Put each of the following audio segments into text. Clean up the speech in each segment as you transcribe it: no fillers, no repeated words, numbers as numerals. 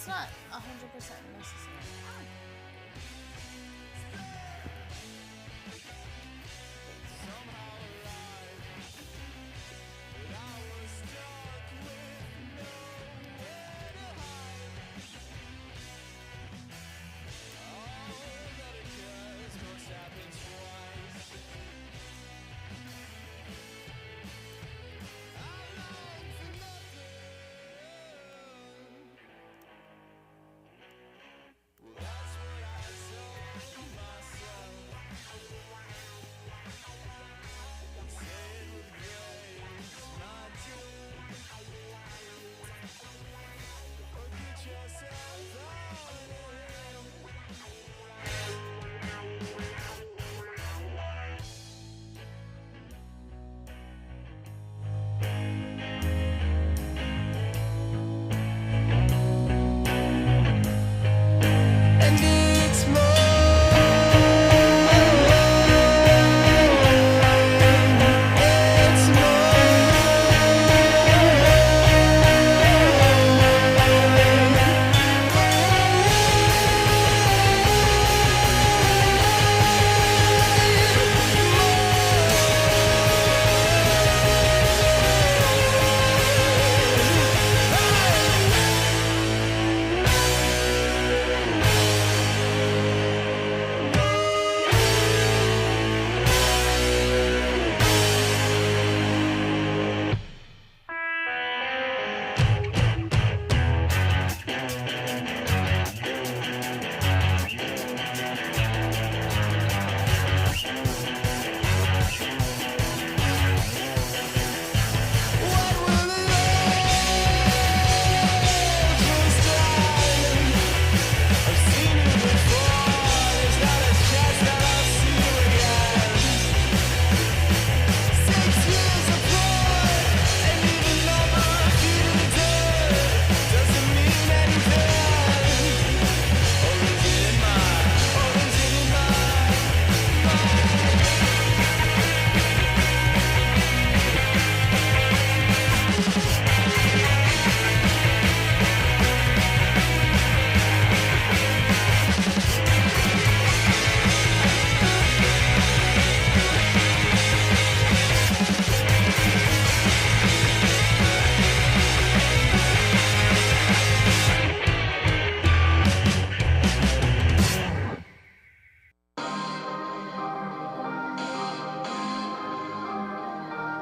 it's not 100% necessary.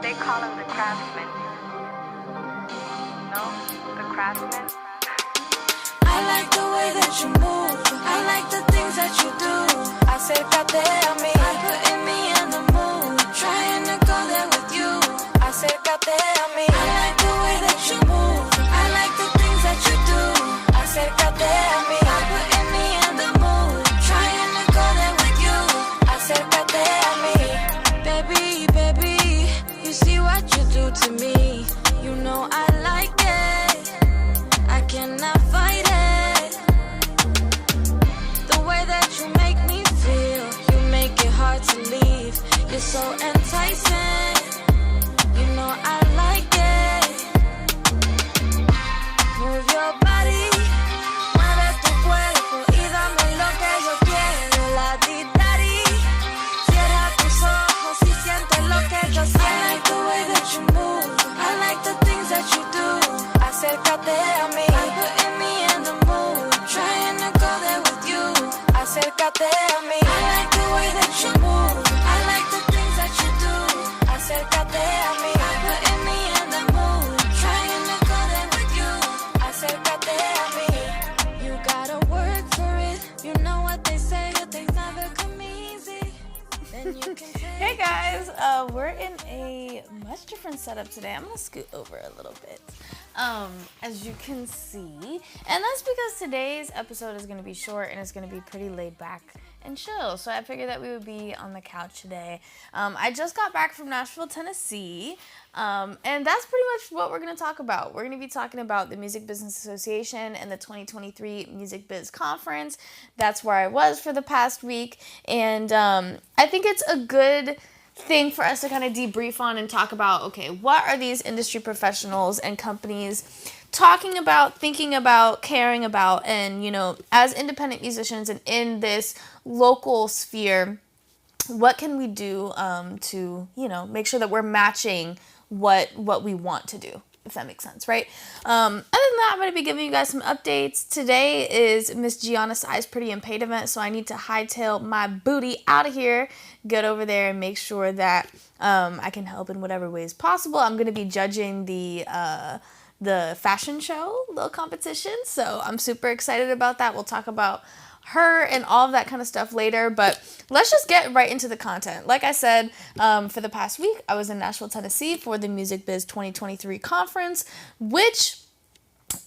They call him the craftsman. No, the craftsman. I like the way that you move. I like the things that you do. Acércate a mí. Putting me in the mood. Trying to go there with you. Acércate a mí. I like the way that you move. I like the things that you do. Acércate a mí. Putting me in the mood. Trying to go there with you. Acércate a mí. Baby, baby, you see what you do to me. You know I like it. I cannot fight it. The way that you make me feel, you make it hard to leave. You're so enticing. You know I like it. Move your body, mueve tu cuerpo y dame lo que yo quiero. La di-da-di. Cierra tus ojos y siente lo que yo siento. I like the way that you move. I like the things that you do. Acércate a mí. Putting me in the mood. Trying to go there with you. Acércate a mí. I like the way that you move. I like the things that you do. Acércate a mí. Putting me in the mood. Trying to go there with you. Acércate a mí. You gotta work for it. You know what they say. Things never come easy. Then you can Hey guys, we're in a much different setup today. I'm gonna scoot over a little bit, as you can see, and that's because today's episode is gonna be short and it's gonna be pretty laid back and chill. So I figured that we would be on the couch today. I just got back from Nashville, Tennessee, and that's pretty much what we're gonna talk about. We're gonna be talking about the Music Business Association and the 2023 Music Biz Conference. That's where I was for the past week, and I think it's a good thing for us to kind of debrief on and talk about, okay, what are these industry professionals and companies talking about, thinking about, caring about, and, you know, as independent musicians and in this local sphere, what can we do to, you know, make sure that we're matching what we want to do, if that makes sense, right? Other than that, I'm going to be giving you guys some updates. Today is Miss Gianna Sai's Pretty and Paid event, so I need to hightail my booty out of here, get over there and make sure that I can help in whatever ways possible. I'm going to be judging the fashion show, little competition, so I'm super excited about that. We'll talk about her and all of that kind of stuff later, but let's just get right into the content. Like I said, for the past week, I was in Nashville, Tennessee for the Music Biz 2023 conference, which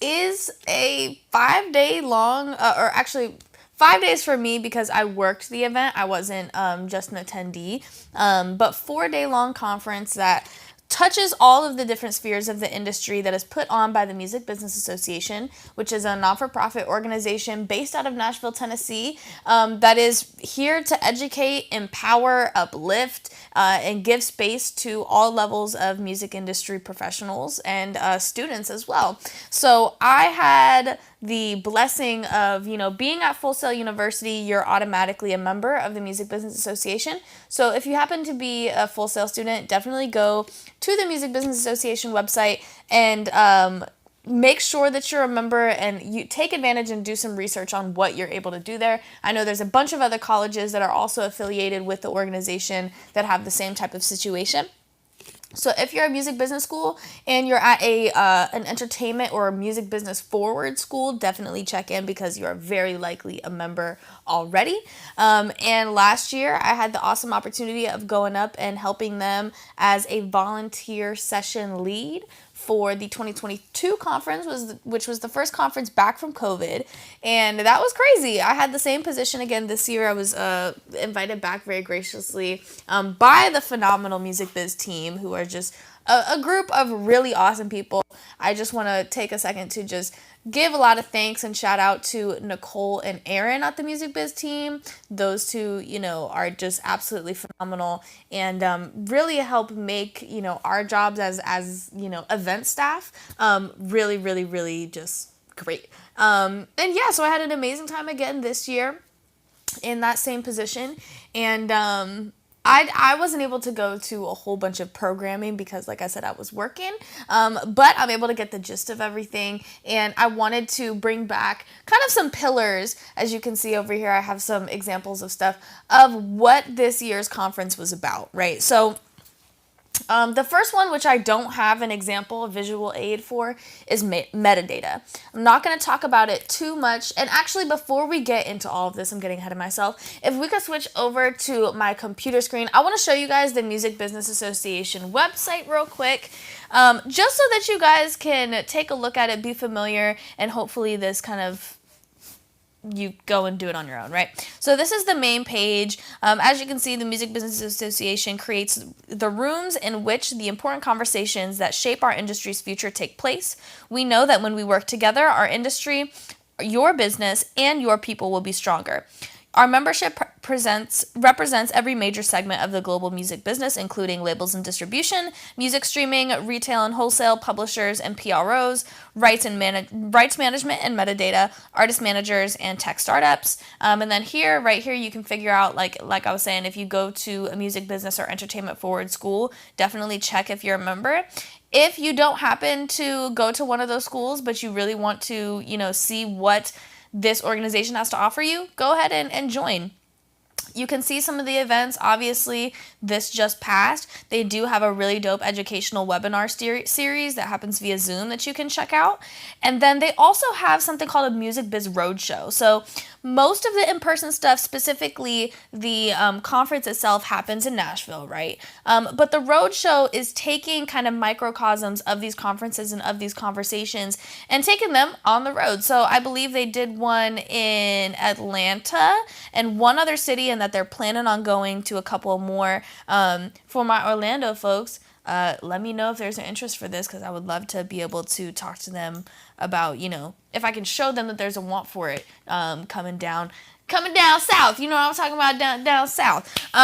is a 5-day long, or actually 5 days for me because I worked the event. I wasn't just an attendee, but 4-day long conference that touches all of the different spheres of the industry that is put on by the Music Business Association, which is a non-for-profit organization based out of Nashville, Tennessee, that is here to educate, empower, uplift, and give space to all levels of music industry professionals and students as well. So I had the blessing of, you know, being at Full Sail University, you're automatically a member of the Music Business Association. So if you happen to be a Full Sail student, definitely go to the Music Business Association website and make sure that you're a member and you take advantage and do some research on what you're able to do there. I know there's a bunch of other colleges that are also affiliated with the organization that have the same type of situation. So if you're a music business school and you're at an entertainment or music business forward school, definitely check in because you're very likely a member already. And last year I had the awesome opportunity of going up and helping them as a volunteer session lead for the 2022 conference, which was the first conference back from COVID, and that was crazy. I had the same position again this year. I was invited back very graciously by the phenomenal Music Biz team, who are just a group of really awesome people. I just want to take a second to just give a lot of thanks and shout out to Nicole and Aaron at the Music Biz team. Those two, you know, are just absolutely phenomenal and really help make, you know, our jobs as you know, event staff really, really, really just great. And yeah, so I had an amazing time again this year in that same position, and I wasn't able to go to a whole bunch of programming because, like I said, I was working, but I'm able to get the gist of everything, and I wanted to bring back kind of some pillars. As you can see over here, I have some examples of stuff of what this year's conference was about, right? So the first one, which I don't have an example, a visual aid for, is metadata. I'm not going to talk about it too much. And actually, before we get into all of this, I'm getting ahead of myself. If we could switch over to my computer screen, I want to show you guys the Music Business Association website real quick, just so that you guys can take a look at it, be familiar, and hopefully this kind of you go and do it on your own, right? So this is the main page. As you can see, the Music Business Association creates the rooms in which the important conversations that shape our industry's future take place. We know that when we work together, our industry, your business, and your people will be stronger. Our membership represents every major segment of the global music business, including labels and distribution, music streaming, retail and wholesale, publishers and PROs, rights management and metadata, artist managers, and tech startups. And then right here, you can figure out, like I was saying, if you go to a music business or entertainment forward school, definitely check if you're a member. If you don't happen to go to one of those schools, but you really want to, you know, see what this organization has to offer you, go ahead and join. You can see some of the events. Obviously, this just passed. They do have a really dope educational webinar series that happens via Zoom that you can check out. And then they also have something called a Music Biz Roadshow. So most of the in-person stuff, specifically the conference itself, happens in Nashville, right? But the roadshow is taking kind of microcosms of these conferences and of these conversations and taking them on the road. So I believe they did one in Atlanta and one other city, and that they're planning on going to a couple more. For my Orlando folks, let me know if there's an interest for this, because I would love to be able to talk to them about, you know, if I can show them that there's a want for it coming down south. You know what I'm talking about, down south.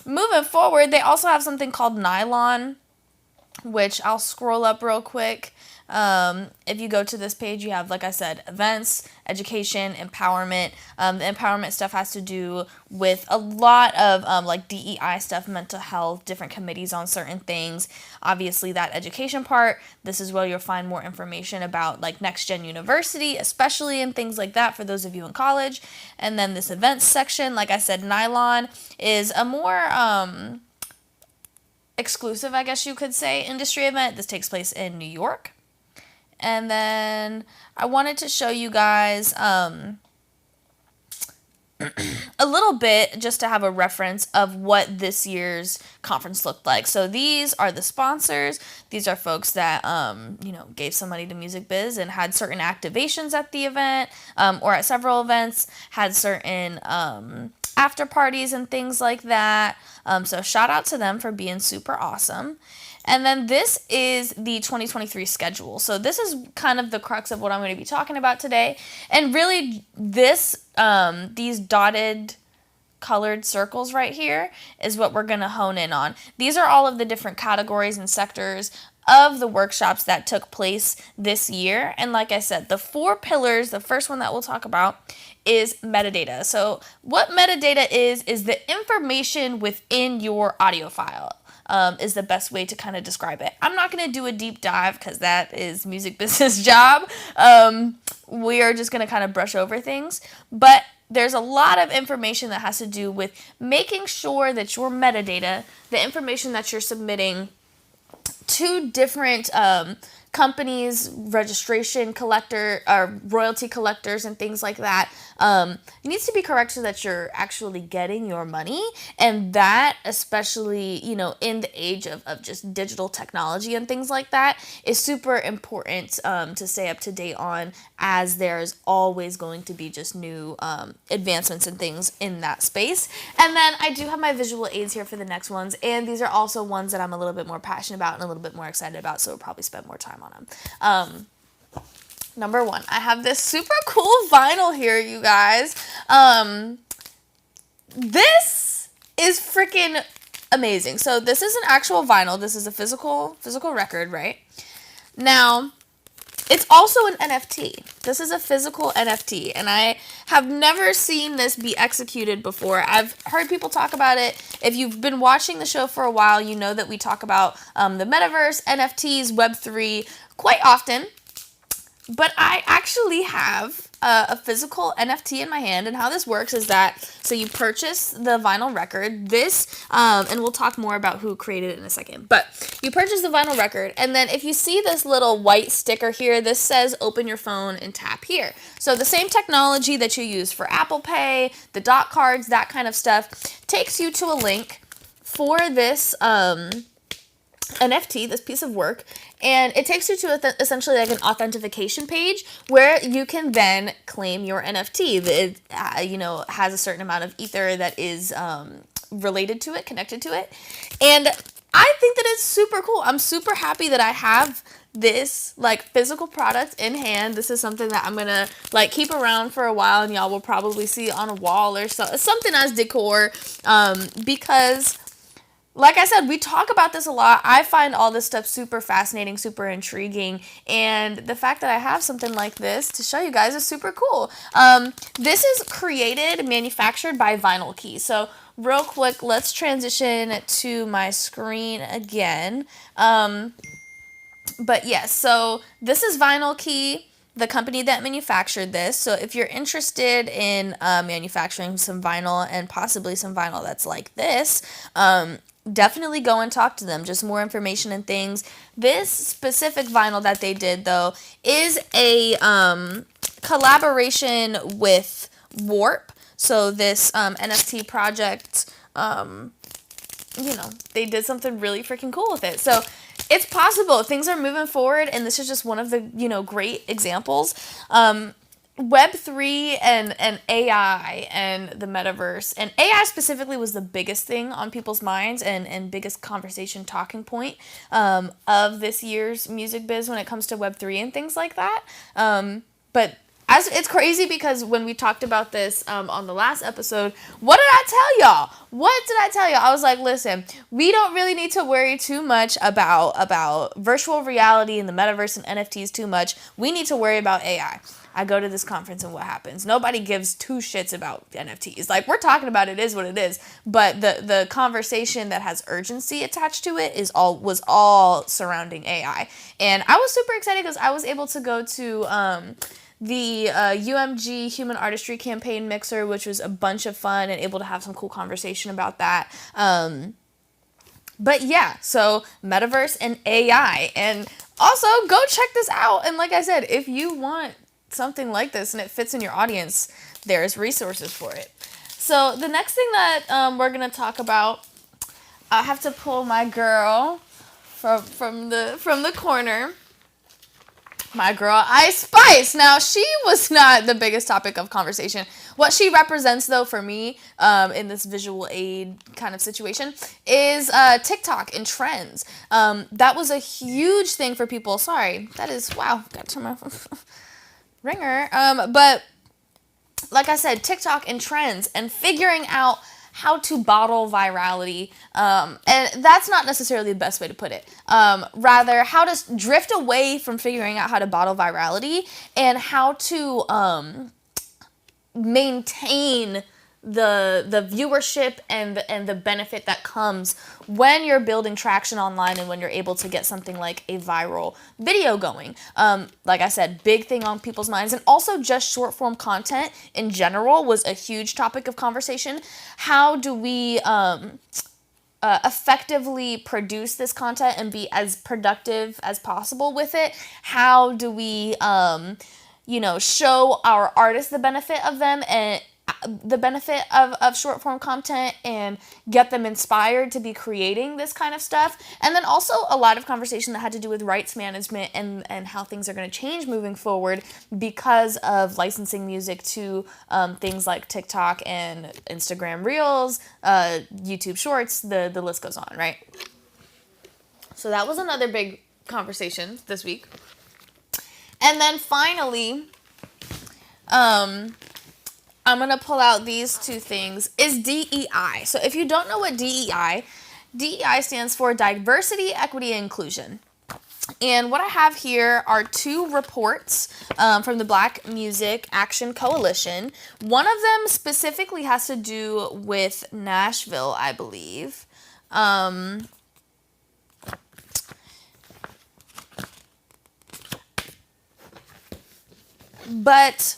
Moving forward, they also have something called Nylon, which I'll scroll up real quick. If you go to this page, you have, like I said, events, education, empowerment. The empowerment stuff has to do with a lot of like DEI stuff, mental health, different committees on certain things. Obviously, that education part, this is where you'll find more information about like Next Gen University, especially, and things like that for those of you in college. And then this events section, like I said, Nylon is a more exclusive, I guess you could say, industry event. This takes place in New York. And then I wanted to show you guys a little bit just to have a reference of what this year's conference looked like. So these are the sponsors. These are folks that, gave some money to Music Biz and had certain activations at the event or at several events, had certain after parties and things like that. So shout out to them for being super awesome. And then this is the 2023 schedule. So this is kind of the crux of what I'm going to be talking about today. And really these dotted colored circles right here is what we're going to hone in on. These are all of the different categories and sectors of the workshops that took place this year. And like I said, the 4 pillars, the first one that we'll talk about is metadata. So what metadata is the information within your audio file. Is the best way to kind of describe it. I'm not going to do a deep dive because that is Music Biz's job. We are just going to kind of brush over things. But there's a lot of information that has to do with making sure that your metadata, the information that you're submitting to different companies, registration collector, or royalty collectors and things like that, it needs to be correct so that you're actually getting your money. And that, especially, in the age of just digital technology and things like that, is super important to stay up to date on, as there's always going to be just new advancements and things in that space. And then I do have my visual aids here for the next ones, and these are also ones that I'm a little bit more passionate about and a little bit more excited about, so we'll probably spend more time on them. Number 1, I have this super cool vinyl here, you guys. This is freaking amazing. So this is an actual vinyl. This is a physical record, right? Now, it's also an NFT. This is a physical NFT, and I have never seen this be executed before. I've heard people talk about it. If you've been watching the show for a while, you know that we talk about the metaverse, NFTs, Web3 quite often. But I actually have a physical NFT in my hand, and how this works is that, so you purchase the vinyl record, this, and we'll talk more about who created it in a second, but you purchase the vinyl record, and then if you see this little white sticker here, this says open your phone and tap here. So the same technology that you use for Apple Pay, the dot cards, that kind of stuff, takes you to a link for this NFT, this piece of work, and it takes you to essentially like an authentication page where you can then claim your NFT. It has a certain amount of ether that is related to it, connected to it, and I think that it's super cool. I'm super happy that I have this like physical product in hand. This is something that I'm gonna like keep around for a while, and y'all will probably see on a wall or something as decor, because like I said, we talk about this a lot. I find all this stuff super fascinating, super intriguing, and the fact that I have something like this to show you guys is super cool. This is manufactured by Vinyl Key. So real quick, let's transition to my screen again. But yes, so this is Vinyl Key, the company that manufactured this. So if you're interested in manufacturing some vinyl, and possibly some vinyl that's like this, definitely go and talk to them. Just more information and things. This specific vinyl that they did, though, is a collaboration with Warp. So this NFT project, they did something really freaking cool with it. So it's possible. Things are moving forward, and this is just one of the, great examples. Web3 and AI and the metaverse, and AI specifically was the biggest thing on people's minds and biggest conversation talking point of this year's Music Biz when it comes to Web3 and things like that. But as it's crazy because when we talked about this on the last episode, what did I tell y'all? I was like, listen, we don't really need to worry too much about virtual reality and the metaverse and NFTs too much. We need to worry about AI. I go to this conference and what happens? Nobody gives two shits about NFTs. Like, we're talking about it is what it is, but the conversation that has urgency attached to it was all surrounding AI. And I was super excited because I was able to go to the UMG Human Artistry Campaign Mixer, which was a bunch of fun and able to have some cool conversation about that. But yeah, so metaverse and AI. And also, go check this out. And like I said, if you want something like this and it fits in your audience, there's resources for it. So the next thing that we're going to talk about, I have to pull my girl from the corner. My girl, Ice Spice. Now, she was not the biggest topic of conversation. What she represents, though, for me, in this visual aid kind of situation, is TikTok and trends. That was a huge thing for people. Sorry, that is, wow, got to turn my ringer. But, like I said, TikTok and trends and figuring out how to bottle virality, and that's not necessarily the best way to put it. Rather, how to drift away from figuring out how to bottle virality and how to maintain the viewership and the benefit that comes when you're building traction online and when you're able to get something like a viral video going. Like I said, big thing on people's minds, and also just short form content in general was a huge topic of conversation. How do we effectively produce this content and be as productive as possible with it? How do we show our artists the benefit of them and the benefit of short form content and get them inspired to be creating this kind of stuff? And then also a lot of conversation that had to do with rights management and how things are going to change moving forward because of licensing music to things like TikTok and Instagram Reels, YouTube Shorts, the list goes on, right? So that was another big conversation this week. And then finally, I'm going to pull out these two things, is DEI. So if you don't know what DEI stands for Diversity, Equity, and Inclusion. And what I have here are two reports from the Black Music Action Coalition. One of them specifically has to do with Nashville, I believe. But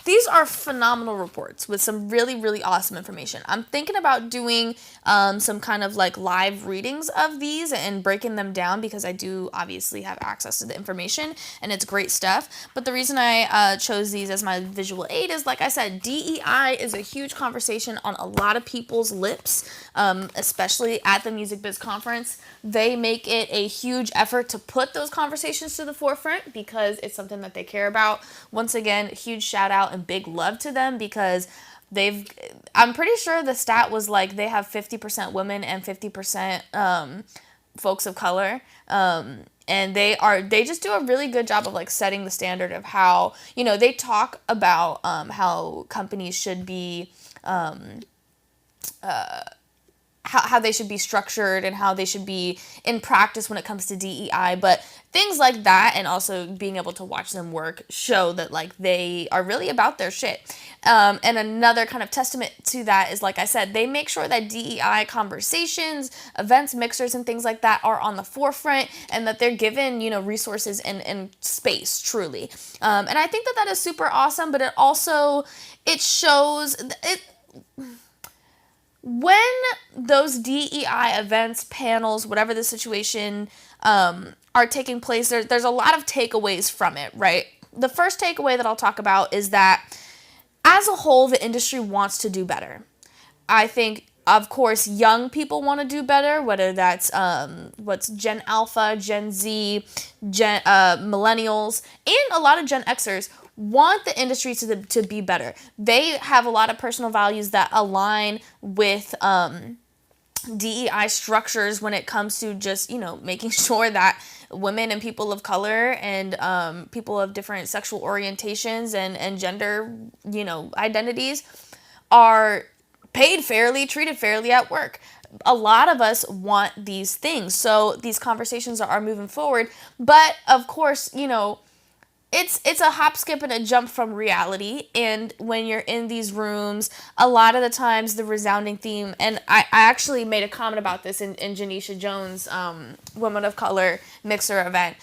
these are phenomenal reports with some really, really awesome information. I'm thinking about doing some kind of like live readings of these and breaking them down because I do obviously have access to the information and it's great stuff. But the reason I chose these as my visual aid is, like I said, DEI is a huge conversation on a lot of people's lips, especially at the Music Biz Conference. They make it a huge effort to put those conversations to the forefront because it's something that they care about. Once again, huge shout out and big love to them because I'm pretty sure the stat was like they have 50% women and 50% folks of color. And they just do a really good job of like setting the standard of how, they talk about how companies should be how they should be structured and how they should be in practice when it comes to DEI, but things like that and also being able to watch them work show that like they are really about their shit. And another kind of testament to that is, like I said, they make sure that DEI conversations, events, mixers, and things like that are on the forefront and that they're given, resources and space, truly. And I think that is super awesome, but it shows when those DEI events, panels, whatever the situation are taking place, there's a lot of takeaways from it, right? The first takeaway that I'll talk about is that as a whole, the industry wants to do better. I think, of course, young people want to do better, whether that's what's Gen Alpha, Gen Z, Millennials, and a lot of Gen Xers want the industry to be better. They have a lot of personal values that align with DEI structures when it comes to just, making sure that women and people of color and people of different sexual orientations and gender, identities are paid fairly, treated fairly at work. A lot of us want these things. So these conversations are moving forward. But of course, it's a hop, skip, and a jump from reality. And when you're in these rooms, a lot of the times the resounding theme, and I actually made a comment about this in Janisha Jones' Women of Color Mixer event.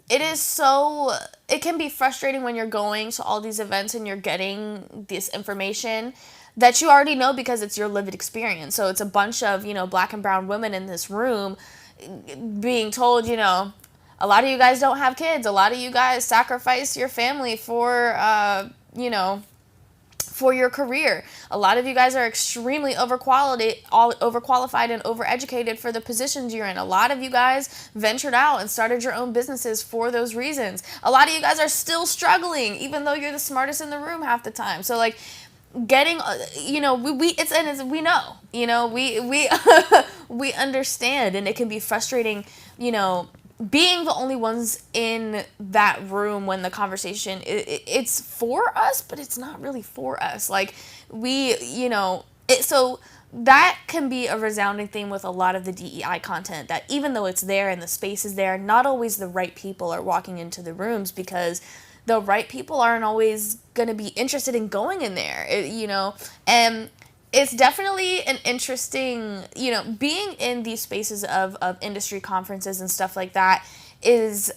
It can be frustrating when you're going to all these events and you're getting this information that you already know because it's your lived experience. So it's a bunch of, black and brown women in this room being told, a lot of you guys don't have kids. A lot of you guys sacrifice your family for, for your career. A lot of you guys are extremely overqualified and overeducated for the positions you're in. A lot of you guys ventured out and started your own businesses for those reasons. A lot of you guys are still struggling, even though you're the smartest in the room half the time. So like, getting, we know, we we understand, and it can be frustrating, being the only ones in that room when the conversation, it's for us, but it's not really for us. Like so that can be a resounding theme with a lot of the DEI content, that even though it's there and the space is there, not always the right people are walking into the rooms, because the right people aren't always going to be interested in going in there, and it's definitely an interesting, being in these spaces of industry conferences and stuff like that is,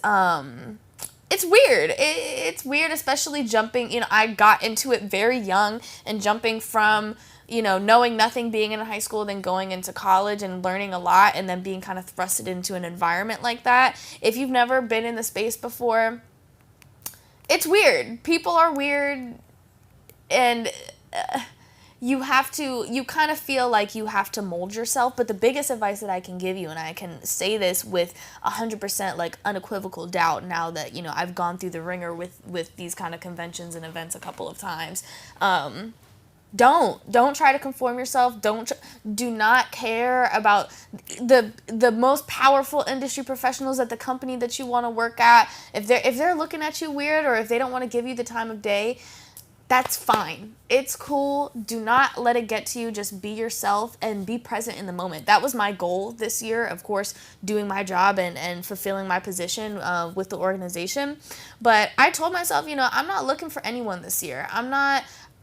it's weird. It's weird, especially jumping, I got into it very young, and jumping from, knowing nothing, being in high school, then going into college and learning a lot, and then being kind of thrusted into an environment like that. If you've never been in the space before, it's weird. People are weird, and you kind of feel like you have to mold yourself. But the biggest advice that I can give you, and I can say this with 100% like unequivocal doubt now that, I've gone through the ringer with these kind of conventions and events a couple of times. Don't try to conform yourself. Do not care about the most powerful industry professionals at the company that you want to work at. If they're looking at you weird, or if they don't want to give you the time of day, that's fine. It's cool. Do not let it get to you. Just be yourself and be present in the moment. That was my goal this year, of course, doing my job and fulfilling my position with the organization. But I told myself, I'm not looking for anyone this year.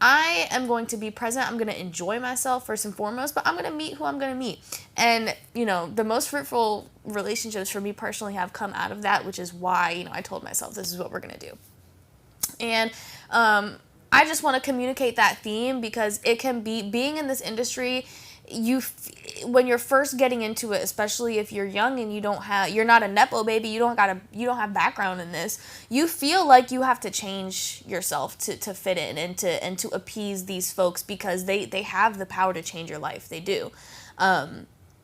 I am going to be present. I'm going to enjoy myself first and foremost, but I'm going to meet who I'm going to meet. And, the most fruitful relationships for me personally have come out of that, which is why, I told myself this is what we're going to do. And I just want to communicate that theme, because it can be, being in this industry, when you're first getting into it, especially if you're young and you're not a Nepo baby, you don't have background in this, you feel like you have to change yourself to fit in and to appease these folks, because they have the power to change your life. They do.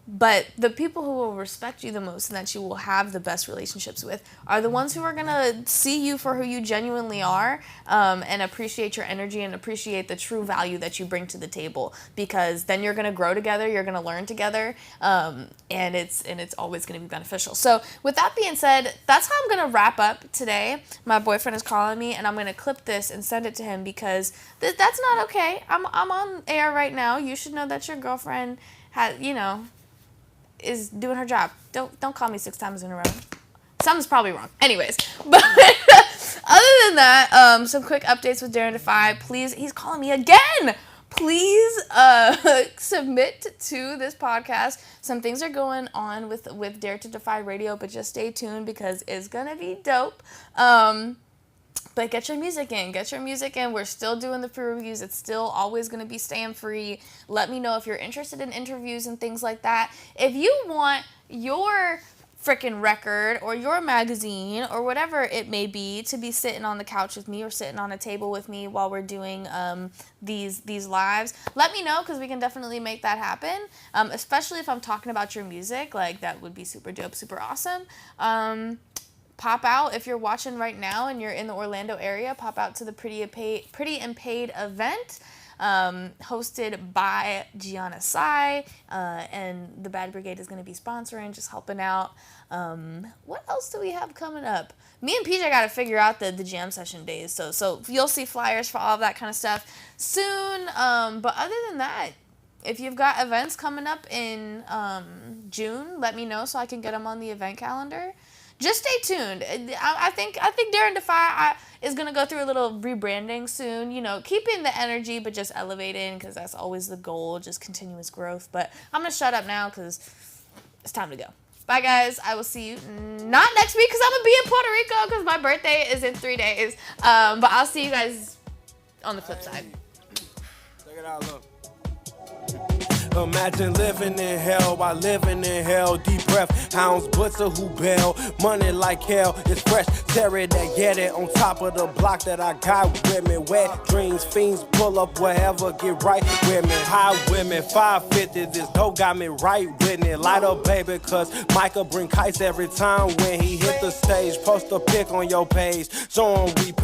But the people who will respect you the most and that you will have the best relationships with are the ones who are going to see you for who you genuinely are, and appreciate your energy and appreciate the true value that you bring to the table, because then you're going to grow together, you're going to learn together, and it's always going to be beneficial. So with that being said, that's how I'm going to wrap up today. My boyfriend is calling me, and I'm going to clip this and send it to him, because that's not okay. I'm on air right now. You should know that your girlfriend is doing her job. Don't call me 6 times in a row. Something's probably wrong. Anyways, but other than that, some quick updates with Dare to Defy. Please, he's calling me again. Please submit to this podcast. Some things are going on with Dare to Defy Radio, but just stay tuned, because it's gonna be dope. But get your music in. We're still doing the free reviews. It's still always going to be staying free. Let me know if you're interested in interviews and things like that. If you want your freaking record or your magazine or whatever it may be to be sitting on the couch with me or sitting on a table with me while we're doing these lives, let me know, because we can definitely make that happen. Especially if I'm talking about your music. Like, that would be super dope, super awesome. Pop out if you're watching right now and you're in the Orlando area. Pop out to the Pretty and Paid event. hosted by Gianna Sai, and the Bad Brigade is going to be sponsoring, just helping out. What else do we have coming up? Me and PJ got to figure out the jam session days, so you'll see flyers for all of that kind of stuff soon. But other than that, if you've got events coming up in June, let me know so I can get them on the event calendar. Just stay tuned. I think Daring Defy is going to go through a little rebranding soon. You know, keeping the energy, but just elevating, because that's always the goal, just continuous growth. But I'm going to shut up now because it's time to go. Bye, guys. I will see you not next week because I'm going to be in Puerto Rico because my birthday is in 3 days. But I'll see you guys on the flip side. Check it out, look. Imagine living in hell while living in hell. Deep breath, hounds, butcher who bail. Money like hell, it's fresh. Terry that get it on top of the block that I got with me. Wet dreams, fiends, pull up wherever, get right with me. High women, 550, this dope got me right with me. Light up, baby, cause Micah bring kites every time when he hit the stage. Post a pic on your page, show 'em we pay.